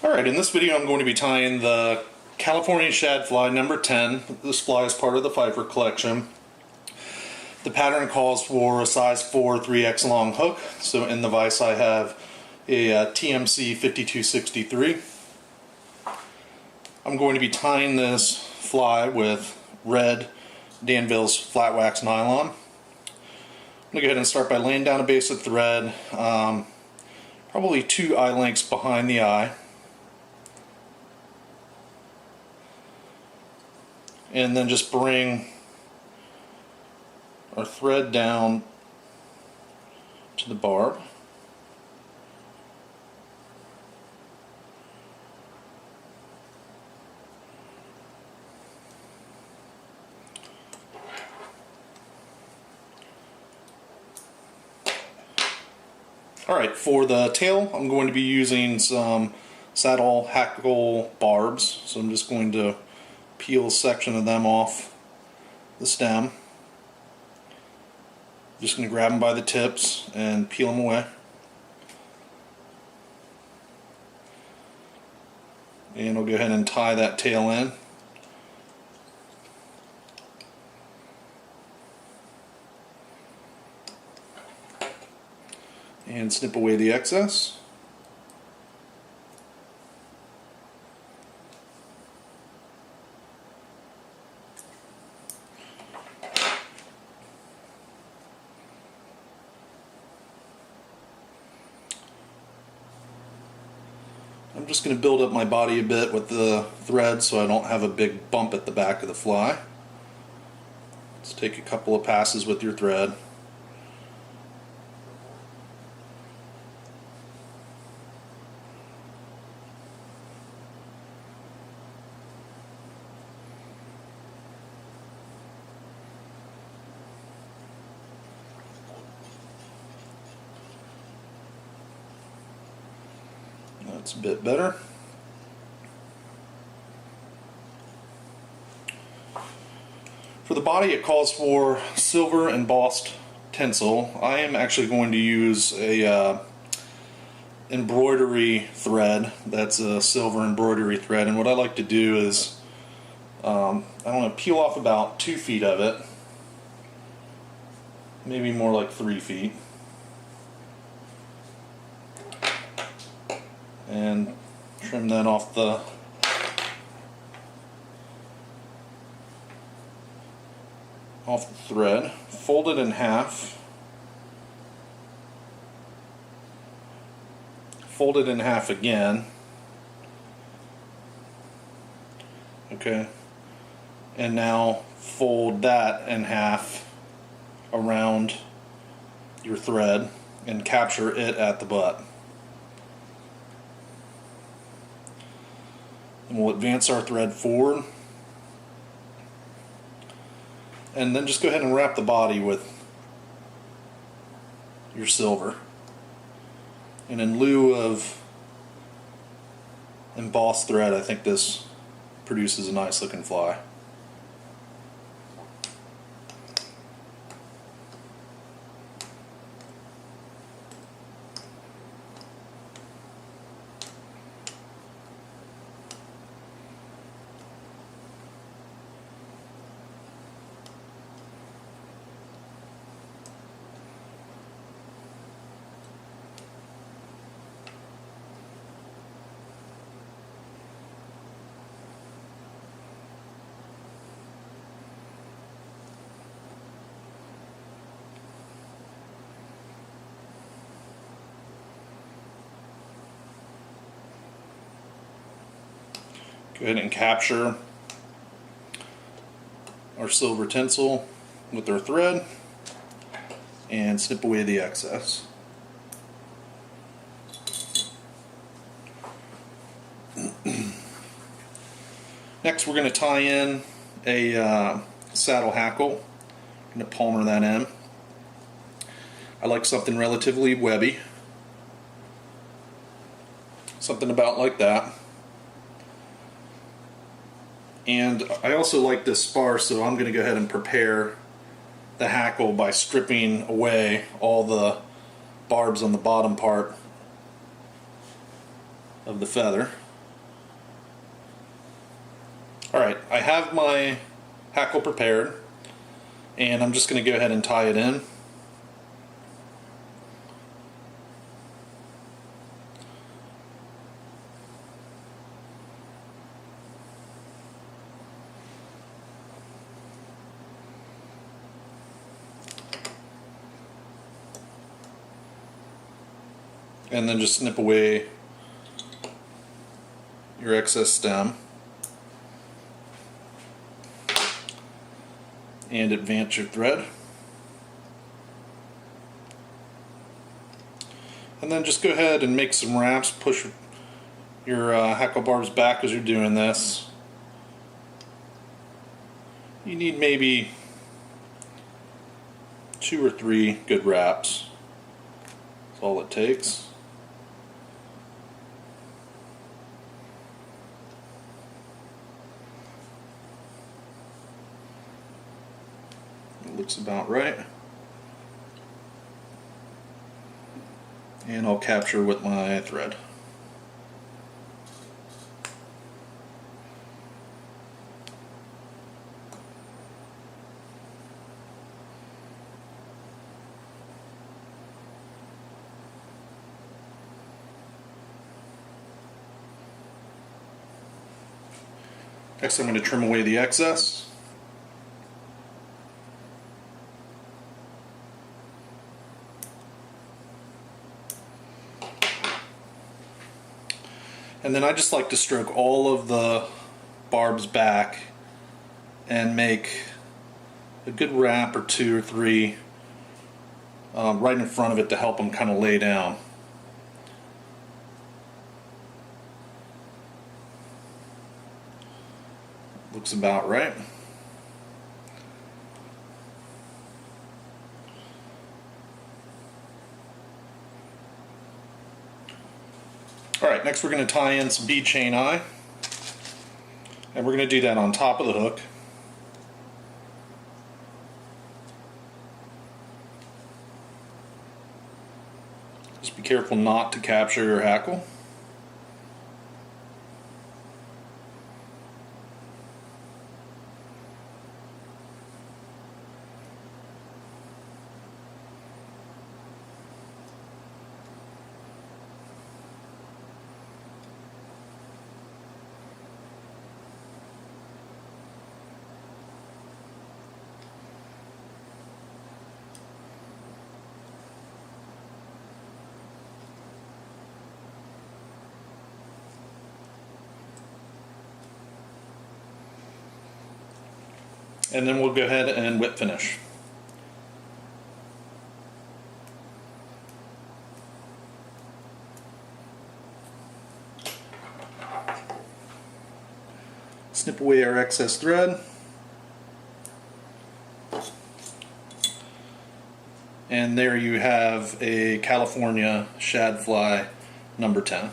Alright, in this video I'm going to be tying the California Shad Fly number 10. This fly is part of the Pfeiffer collection. The pattern calls for a size 4 3x long hook, so in the vise I have a TMC 5263. I'm going to be tying this fly with red Danville's flat wax nylon. I'm going to go ahead and start by laying down a base of thread, probably 2 eye lengths behind the eye. And then just bring our thread down to the barb. Alright, for the tail I'm going to be using some saddle Hackle barbs, so I'm just going to peel a section of them off the stem. Just going to grab them by the tips and peel them away. And I'll go ahead and tie that tail in. And snip away the excess. I'm just going to build up my body a bit with the thread so I don't have a big bump at the back of the fly. Let's take a couple of passes with your thread. That's a bit better. For the body it calls for silver embossed tinsel. I am actually going to use a embroidery thread. That's a silver embroidery thread, and what I like to do is I want to peel off about 2 feet of it, maybe more like 3 feet. And trim that off the thread. Fold it in half. Fold it in half again. Okay. And now fold that in half around your thread and capture it at the butt. And we'll advance our thread forward, and then just go ahead and wrap the body with your silver. And in lieu of embossed thread, I think this produces a nice looking fly. Go ahead and capture our silver tinsel with our thread and snip away the excess. Next we're going to tie in a saddle hackle. I'm going to palmer that in. I like something relatively webby. Something about like that. And I also like this sparse, so I'm going to go ahead and prepare the hackle by stripping away all the barbs on the bottom part of the feather. Alright, I have my hackle prepared, and I'm just going to go ahead and tie it in. And then just snip away your excess stem and advance your thread, and then just go ahead and make some wraps. Push your hackle barbs back as you're doing this. You need maybe 2 or 3 good wraps. That's all it takes. Looks about right, and I'll capture with my thread. Next, I'm going to trim away the excess. And then I just like to stroke all of the barbs back and make a good wrap or 2 or 3 right in front of it to help them kind of lay down. Looks about right. Alright, next we're going to tie in some bead chain eye, and we're going to do that on top of the hook. Just be careful not to capture your hackle. And then we'll go ahead and whip finish. Snip away our excess thread. And there you have a California Shad Fly number 10.